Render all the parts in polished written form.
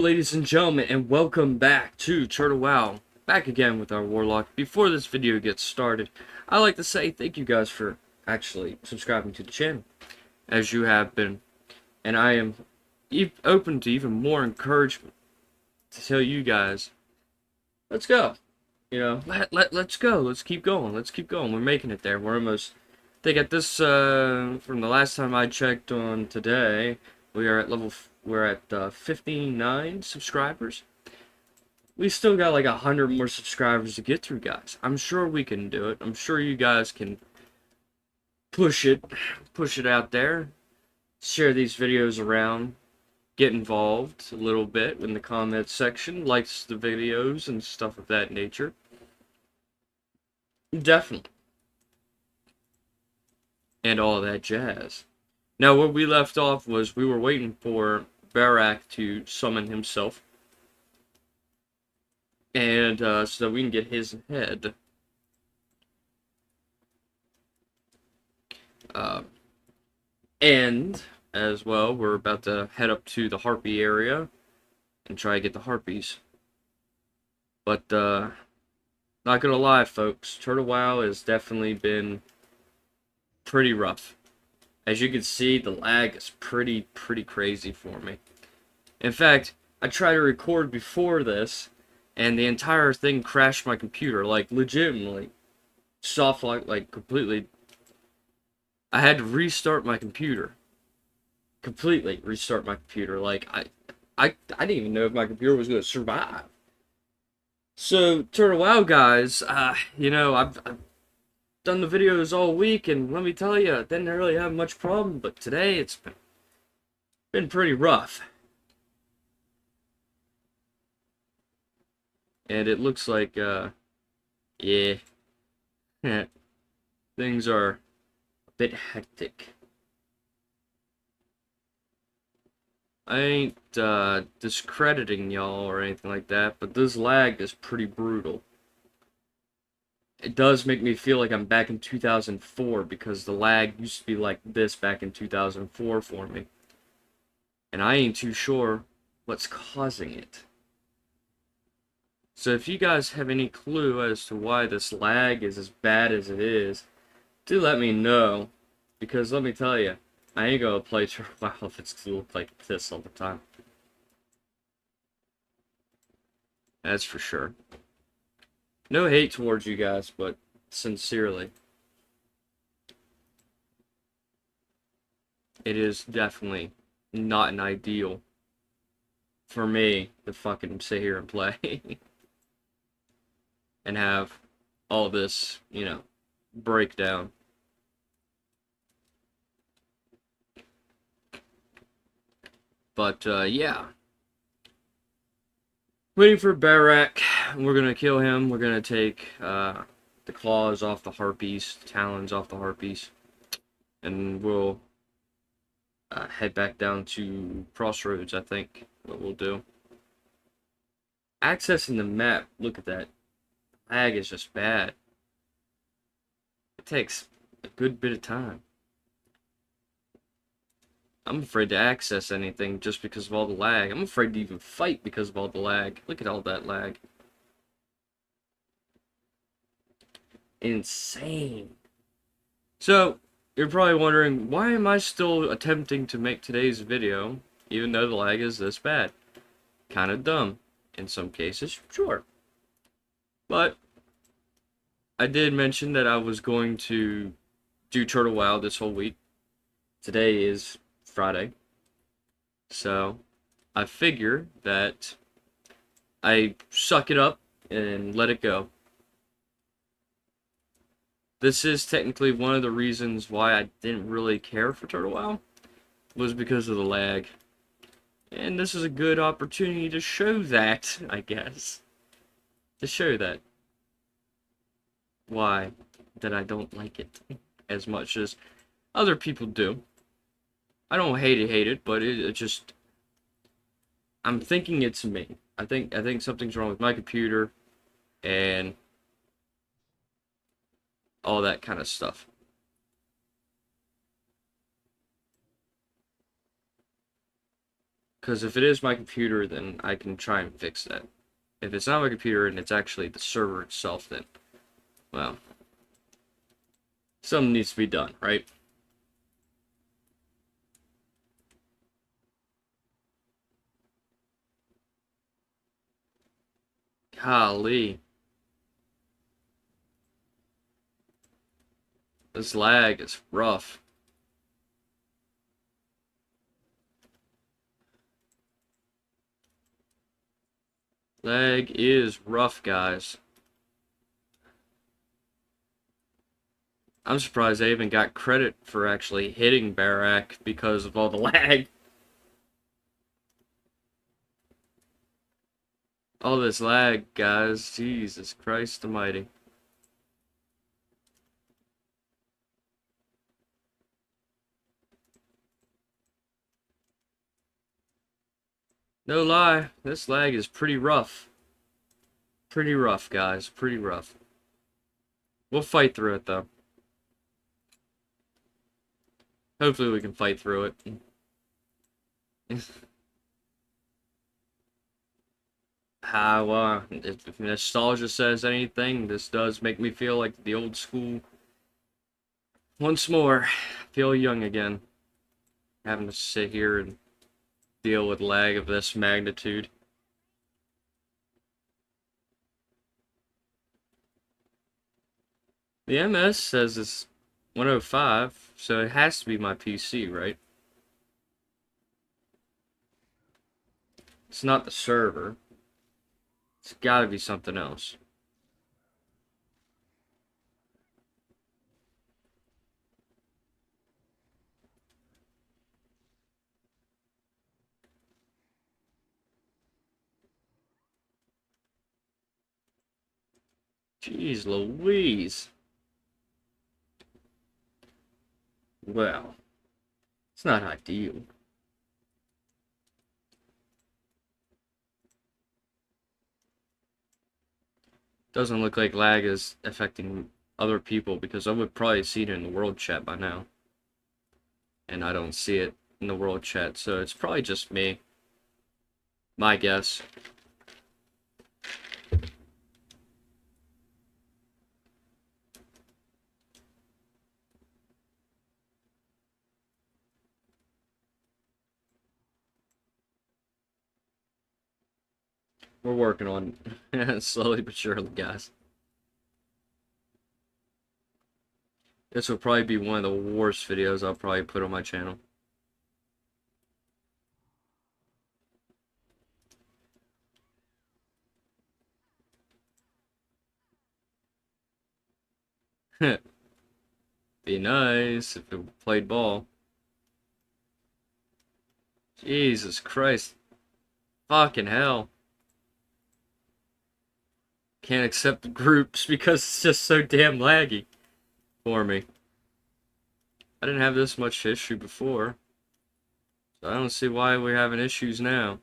Ladies and gentlemen, and welcome back to Turtle Wow. Back again with our Warlock. Before this video gets started, I'd like to say thank you guys for actually subscribing to the channel, as you have been. And I am open to even more encouragement to tell you guys, let's go. Let's go. Let's keep going. Let's keep going. We're making it there. We're almost, I think at this, from the last time I checked on today, we're at 59 subscribers. We still got like 100 more subscribers to get through, guys. I'm sure we can do it. I'm sure you guys can push it out there, share these videos around, get involved a little bit in the comments section, likes the videos and stuff of that nature. Definitely. And all that jazz. Now, where we left off was we were waiting for Barak to summon himself, and so that we can get his head. And as well, we're about to head up to the Harpy area and try to get the Harpies. But not gonna lie, folks, Turtle Wow has definitely been pretty rough. As you can see, the lag is pretty crazy for me. In fact, I tried to record before this, and the entire thing crashed my computer, like legitimately, soft like completely. I had to restart my computer, completely restart my computer. Like I didn't even know if my computer was going to survive. So Turtle Wow guys, I've done the videos all week, and let me tell you, I didn't really have much problem. But today it's been pretty rough. And it looks like, yeah, things are a bit hectic. I ain't, discrediting y'all or anything like that, but this lag is pretty brutal. It does make me feel like I'm back in 2004, because the lag used to be like this back in 2004 for me. And I ain't too sure what's causing it. So if you guys have any clue as to why this lag is as bad as it is, do let me know. Because let me tell you, I ain't gonna play Turtle Wow if it's gonna look like this all the time. That's for sure. No hate towards you guys, but sincerely, it is definitely not an ideal for me to fucking sit here and play and have all this, breakdown. But, yeah. Waiting for Barak. We're gonna kill him. We're gonna take, the claws off the Harpies, talons off the Harpies. And we'll, head back down to Crossroads, I think, what we'll do. Accessing the map, look at that. Lag is just bad. It takes a good bit of time. I'm afraid to access anything just because of all the lag. I'm afraid to even fight because of all the lag. Look at all that lag. Insane. So, you're probably wondering, why am I still attempting to make today's video, even though the lag is this bad? Kinda dumb. In some cases, sure. But, I did mention that I was going to do Turtle Wow this whole week. Today is Friday. So, I figure that I suck it up and let it go. This is technically one of the reasons why I didn't really care for Turtle Wow, was because of the lag. And this is a good opportunity to show that, I guess. To show that. Why that I don't like it as much as other people do. I don't hate it, but it just, I'm thinking it's me. I think something's wrong with my computer and all that kind of stuff. Because if it is my computer, then I can try and fix that. If it's not my computer and it's actually the server itself, then, well, something needs to be done, right? Golly. This lag is rough. Lag is rough, guys. I'm surprised I even got credit for actually hitting Barak because of all the lag. All this lag, guys. Jesus Christ almighty. No lie, this lag is pretty rough. Pretty rough, guys. Pretty rough. We'll fight through it, though. Hopefully we can fight through it. Well, if nostalgia says anything, this does make me feel like the old school. Once more, feel young again. Having to sit here and deal with lag of this magnitude. The MS says it's 105, so it has to be my PC, right? It's not the server. It's gotta be something else. Jeez Louise. Well, it's not ideal. Doesn't look like lag is affecting other people because I would probably see it in the world chat by now. And I don't see it in the world chat, so it's probably just me. My guess. We're working on it slowly but surely, guys. This will probably be one of the worst videos I'll probably put on my channel. Be nice if it played ball. Jesus Christ. Fucking hell. Can't accept the groups because it's just so damn laggy for me. I didn't have this much issue before, so I don't see why we're having issues now.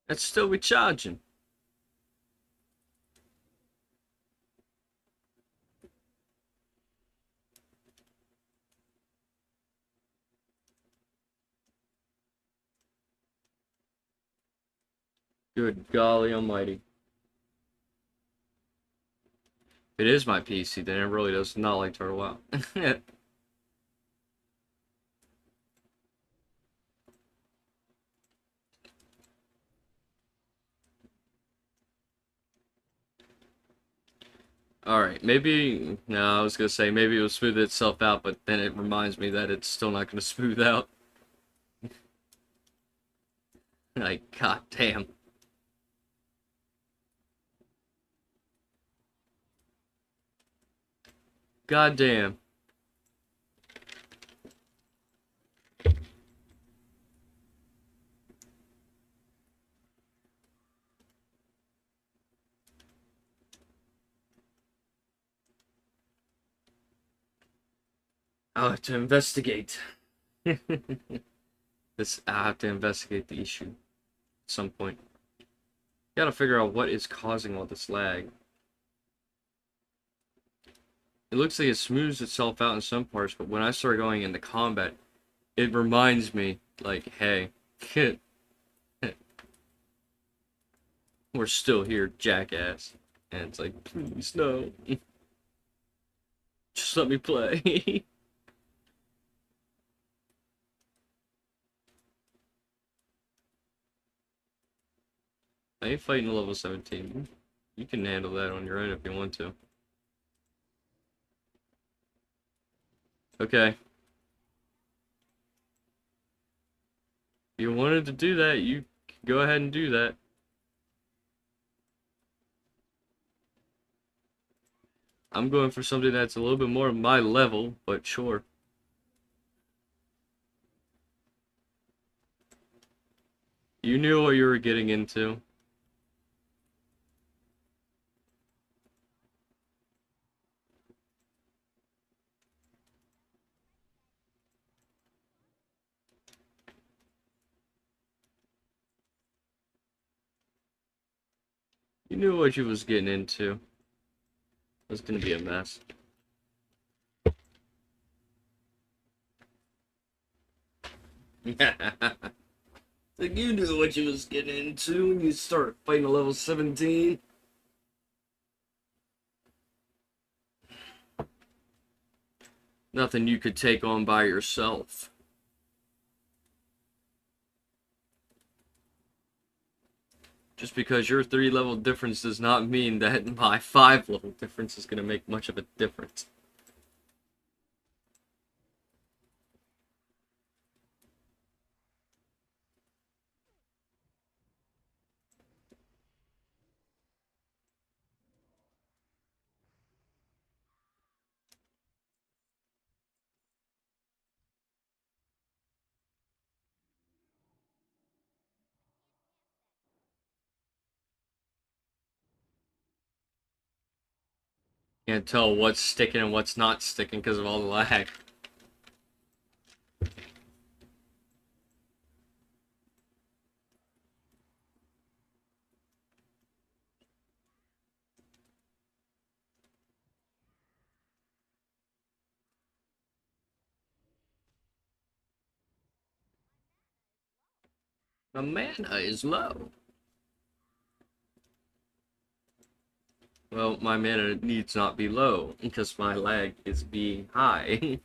It's still recharging. Good golly almighty. If it is my PC, then it really does not like Turtle Wow. Alright, maybe... No, I was gonna say maybe it will smooth itself out, but then it reminds me that it's still not gonna smooth out. Like, god damn. Goddamn. I'll have to investigate. This, I have to investigate the issue at some point. Gotta figure out what is causing all this lag. It looks like it smooths itself out in some parts, but when I start going into combat, it reminds me, like, hey, we're still here, jackass. And it's like, please, no. Just let me play. I ain't fighting a level 17. You can handle that on your own if you want to. Okay. If you wanted to do that, you can go ahead and do that. I'm going for something that's a little bit more my level, but sure. You knew what you were getting into. You knew what you was getting into. It was gonna be a mess. Like you knew what you was getting into when you started fighting a level 17. Nothing you could take on by yourself. Just because your 3 level difference does not mean that my 5 level difference is gonna make much of a difference. Can't tell what's sticking and what's not sticking because of all the lag. The mana is low. Well, my mana needs not be low because my lag is being high.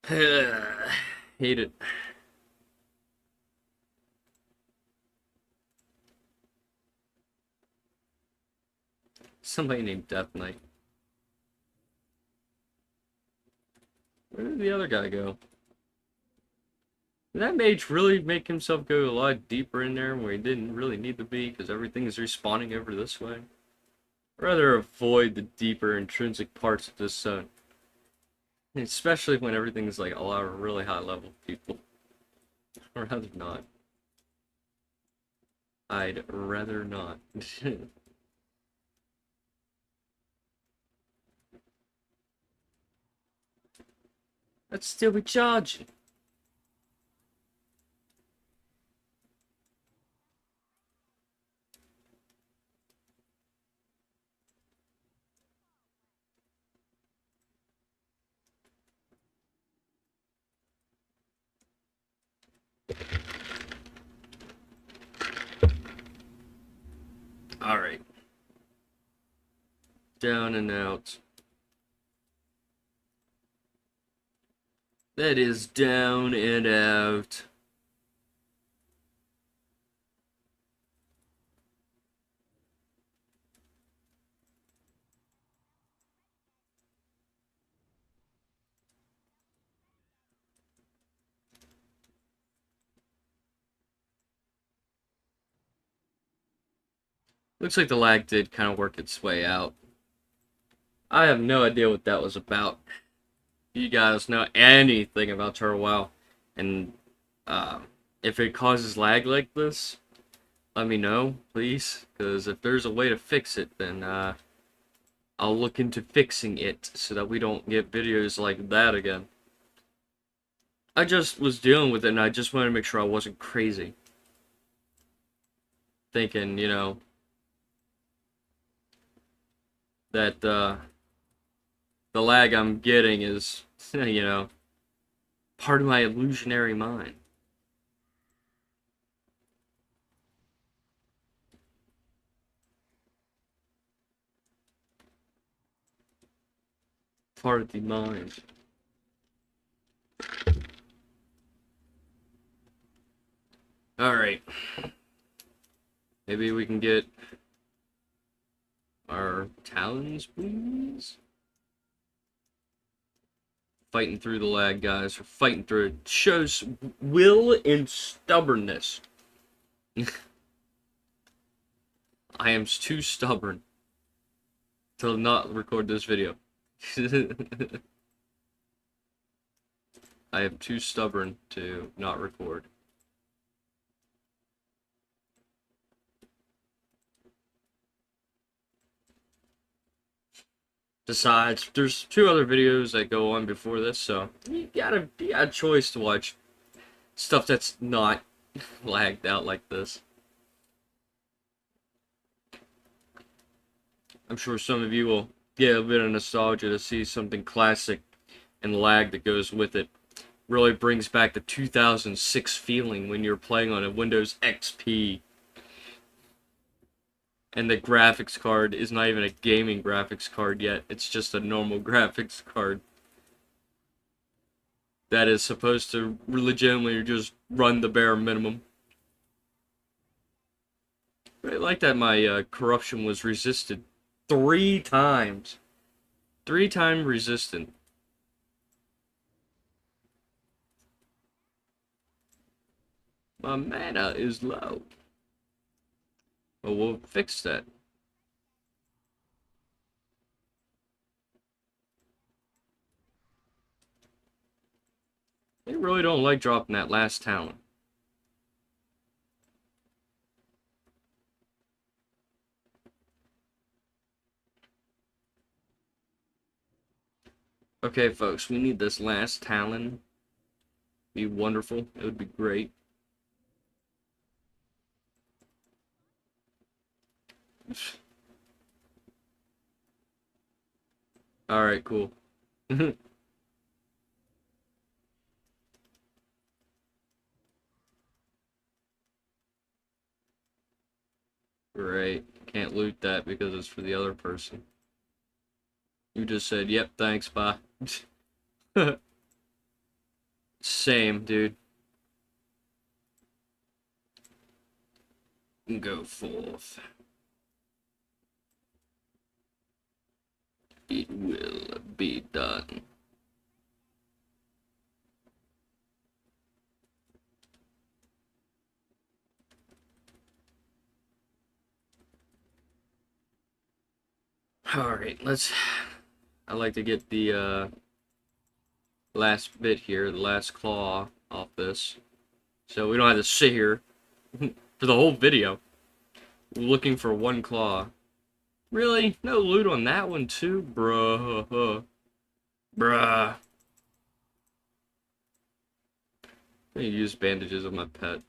Hate it. Somebody named Death Knight. Where did the other guy go? Did that mage really make himself go a lot deeper in there where he didn't really need to be because everything is respawning over this way? I'd rather avoid the deeper intrinsic parts of this zone. Especially when everything is like a lot of really high level people. I'd rather not. I'd rather not. Let's still be charging. Alright. Down and out. That is down and out. Looks like the lag did kind of work its way out. I have no idea what that was about. If you guys know anything about Turtle Wow, and uh, if it causes lag like this, let me know, please. Because if there's a way to fix it, then I'll look into fixing it so that we don't get videos like that again. I just was dealing with it, and I just wanted to make sure I wasn't crazy. Thinking, that the lag I'm getting is, part of my illusionary mind. Part of the mind. Alright. Maybe we can get our talons, please? Fighting through the lag, guys. We're fighting through it. Shows will and stubbornness. I am too stubborn to not record this video. I am too stubborn to not record. Besides, there's 2 other videos that go on before this, so you got a choice to watch stuff that's not lagged out like this. I'm sure some of you will get a bit of nostalgia to see something classic, and the lag that goes with it really brings back the 2006 feeling when you're playing on a Windows XP. And the graphics card is not even a gaming graphics card yet. It's just a normal graphics card that is supposed to legitimately just run the bare minimum. I like that my corruption was resisted 3 times. 3-time resistant. My mana is low. Well, we'll fix that. They really don't like dropping that last talent. Okay, folks, we need this last talon. Be wonderful. It would be great. Alright, cool. Great. Can't loot that because it's for the other person. You just said, yep, thanks, bye. Same, dude. Go forth. It will be done. Alright, I like to get the last bit here, the last claw off this. So we don't have to sit here for the whole video looking for 1 claw. Really? No loot on that one too? Bruh. Bruh. I use bandages on my pet.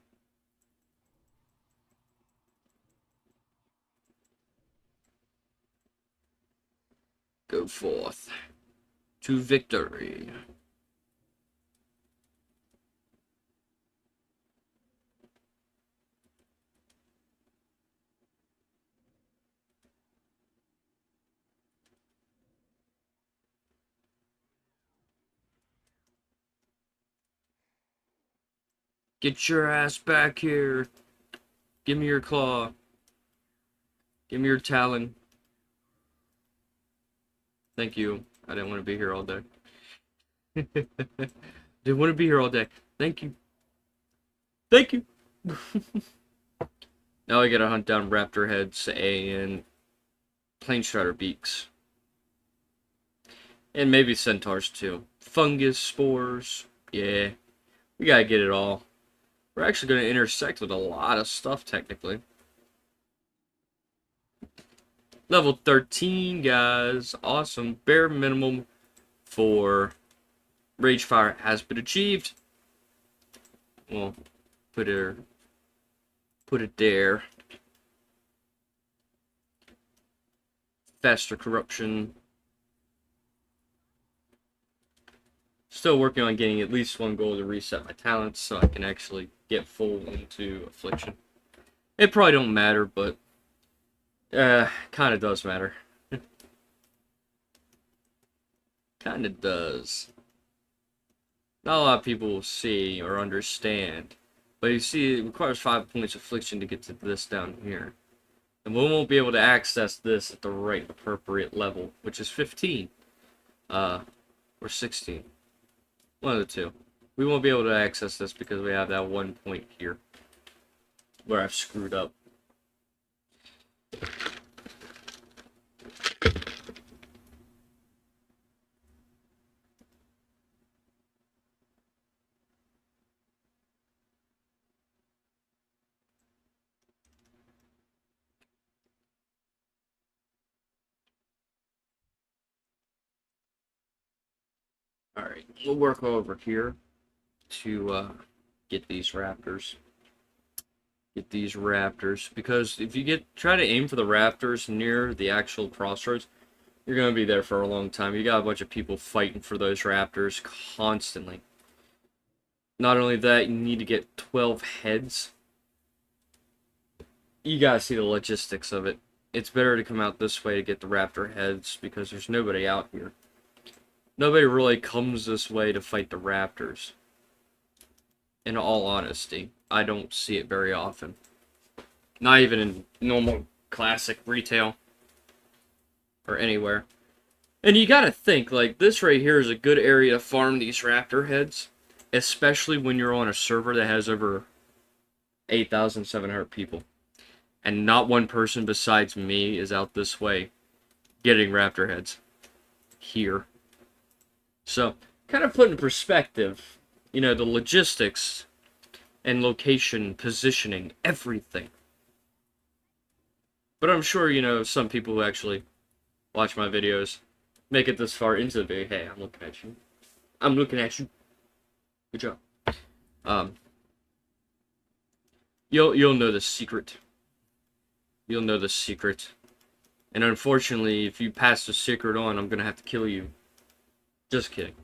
Go forth to victory. Get your ass back here. Give me your claw. Give me your talon. Thank you. I didn't want to be here all day. Didn't want to be here all day. Thank you. Thank you. Now I gotta hunt down raptor heads and plain strider beaks. And maybe centaurs too. Fungus, spores. Yeah, we gotta get it all. We're actually gonna intersect with a lot of stuff technically. Level 13, guys. Awesome. Bare minimum for Rage Fire has been achieved. Well, put it there. Faster corruption. Still working on getting at least one goal to reset my talents so I can actually get full into Affliction. It probably don't matter, but kind of does matter. Kind of does. Not a lot of people will see or understand. But you see, it requires 5 points of Affliction to get to this down here. And we won't be able to access this at the right appropriate level, which is 15. Or 16. One of the two. We won't be able to access this because we have that 1 point here. Where I've screwed up. Alright, we'll work over here to get these raptors. Get these raptors. Because if you try to aim for the raptors near the actual crossroads, you're going to be there for a long time. You got a bunch of people fighting for those raptors constantly. Not only that, you need to get 12 heads. You gotta see the logistics of it. It's better to come out this way to get the raptor heads because there's nobody out here. Nobody really comes this way to fight the raptors. In all honesty, I don't see it very often. Not even in normal classic retail or anywhere. And you gotta think, like, this right here is a good area to farm these raptor heads, especially when you're on a server that has over 8,700 people. And not one person besides me is out this way getting raptor heads here. So, kind of put in perspective, you know, the logistics and location, positioning, everything. But I'm sure, you know, some people who actually watch my videos make it this far into the video. Hey, I'm looking at you. I'm looking at you. Good job. You'll know the secret. You'll know the secret. And unfortunately, if you pass the secret on, I'm gonna have to kill you. Just kidding.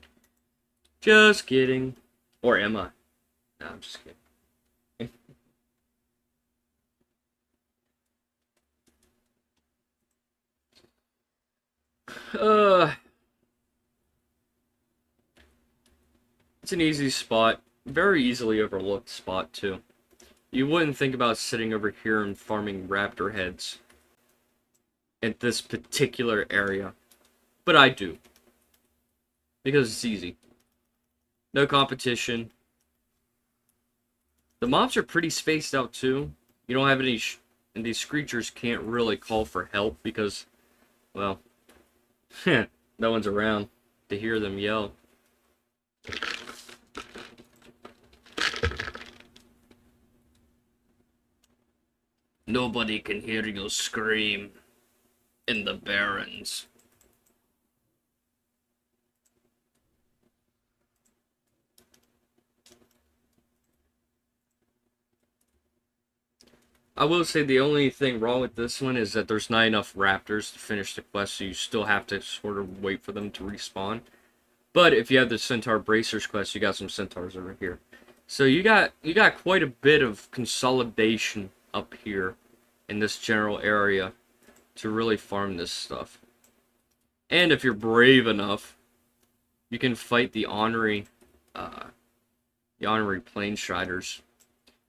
Just kidding. Or am I? No, I'm just kidding. It's an easy spot. Very easily overlooked spot, too. You wouldn't think about sitting over here and farming raptor heads at this particular area. But I do. Because it's easy. No competition. The mobs are pretty spaced out too. You don't have any... and these screechers can't really call for help because... well... no one's around to hear them yell. Nobody can hear you scream in the Barrens. I will say the only thing wrong with this one is that there's not enough raptors to finish the quest, so you still have to sort of wait for them to respawn. But if you have the Centaur Bracers quest, you got some centaurs over here. So you got quite a bit of consolidation up here in this general area to really farm this stuff. And if you're brave enough, you can fight the Honorary Plane Striders.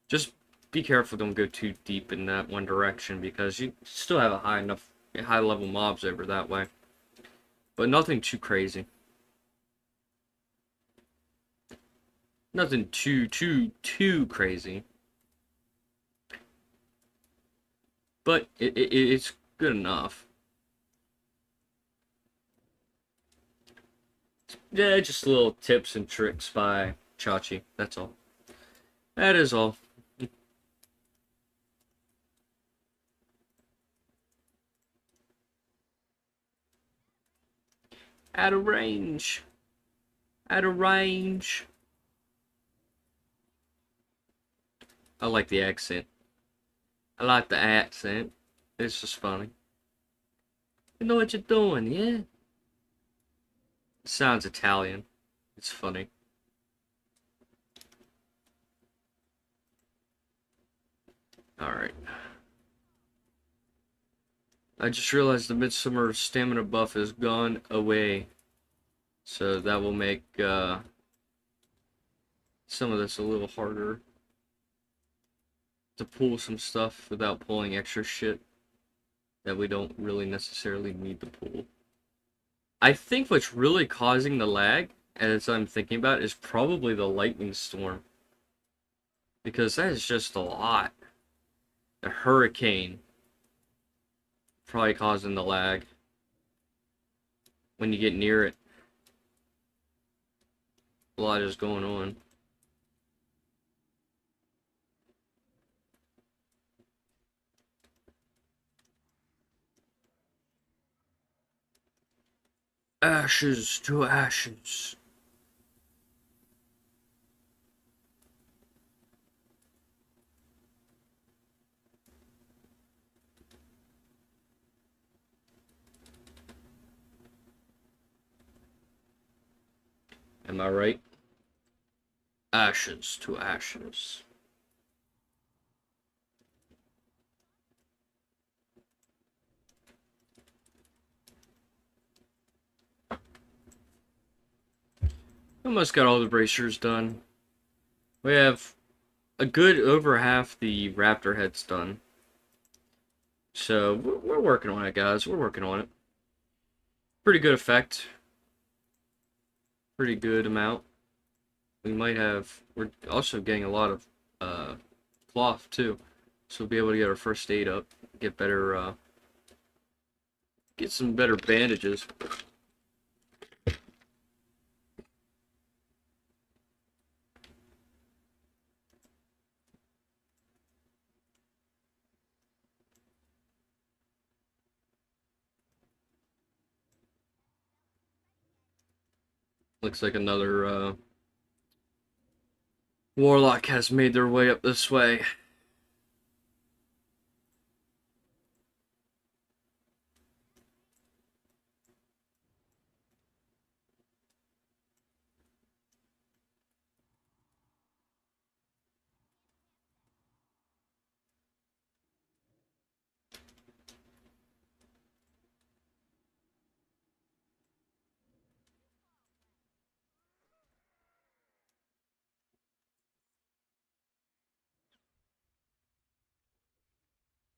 Just be careful, don't go too deep in that one direction because you still have a high level mobs over that way. But nothing too crazy. Nothing too crazy. But it's good enough. Yeah, just little tips and tricks by Chachi. That's all. That is all. Out of range. Out of range. I like the accent. I like the accent. It's just funny. You know what you're doing, yeah? It sounds Italian. It's funny. Alright. I just realized the Midsummer stamina buff has gone away. So that will make some of this a little harder to pull some stuff without pulling extra shit that we don't really necessarily need to pull. I think what's really causing the lag, as I'm thinking about it, is probably the lightning storm. Because that is just a lot. The hurricane probably causing the lag when you get near it. A lot is going on. Ashes to ashes. Am I right? Ashes to ashes. Almost got all the bracers done. We have a good over half the raptor heads done. So we're working on it, guys. We're working on it. Pretty good effect. Pretty good amount. We might have. We're also getting a lot of cloth too, so we'll be able to get our first aid up. Get better. Get some better bandages. Looks like another warlock has made their way up this way.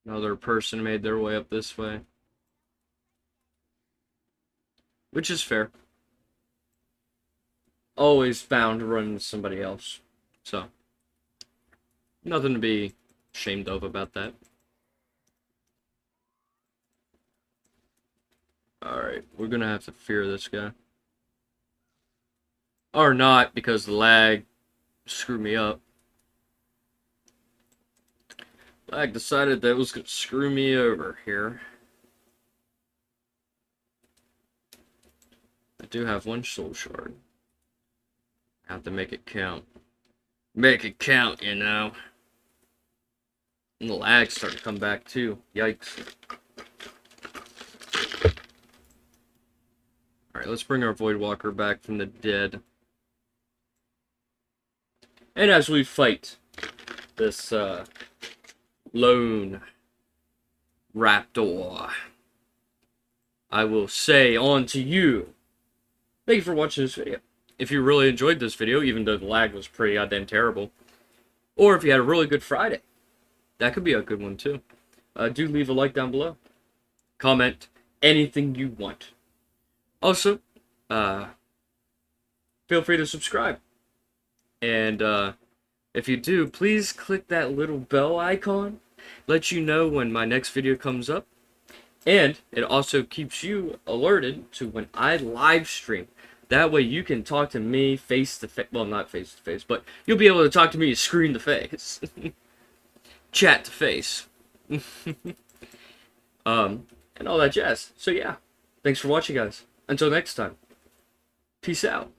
Another person made their way up this way. Which is fair. Always bound to run into somebody else. So, nothing to be ashamed of about that. Alright, we're gonna have to fear this guy. Or not, because the lag screwed me up. Lag decided that it was gonna screw me over here. I do have one soul shard. I have to make it count. Make it count, you know. And the lag started to come back too. Yikes. Alright, let's bring our Voidwalker back from the dead. And as we fight this lone raptor, I will say on to you, thank you for watching this video. If you really enjoyed this video, even though the lag was pretty goddamn terrible, or if you had a really good Friday, that could be a good one too. Do leave a like down below. Comment anything you want. Also, feel free to subscribe. And if you do, please click that little bell icon. Let you know when my next video comes up. And it also keeps you alerted to when I live stream. That way you can talk to me face to face. Well, not face to face, but you'll be able to talk to me screen to face. Chat to face. And all that jazz. So yeah, thanks for watching, guys. Until next time, peace out.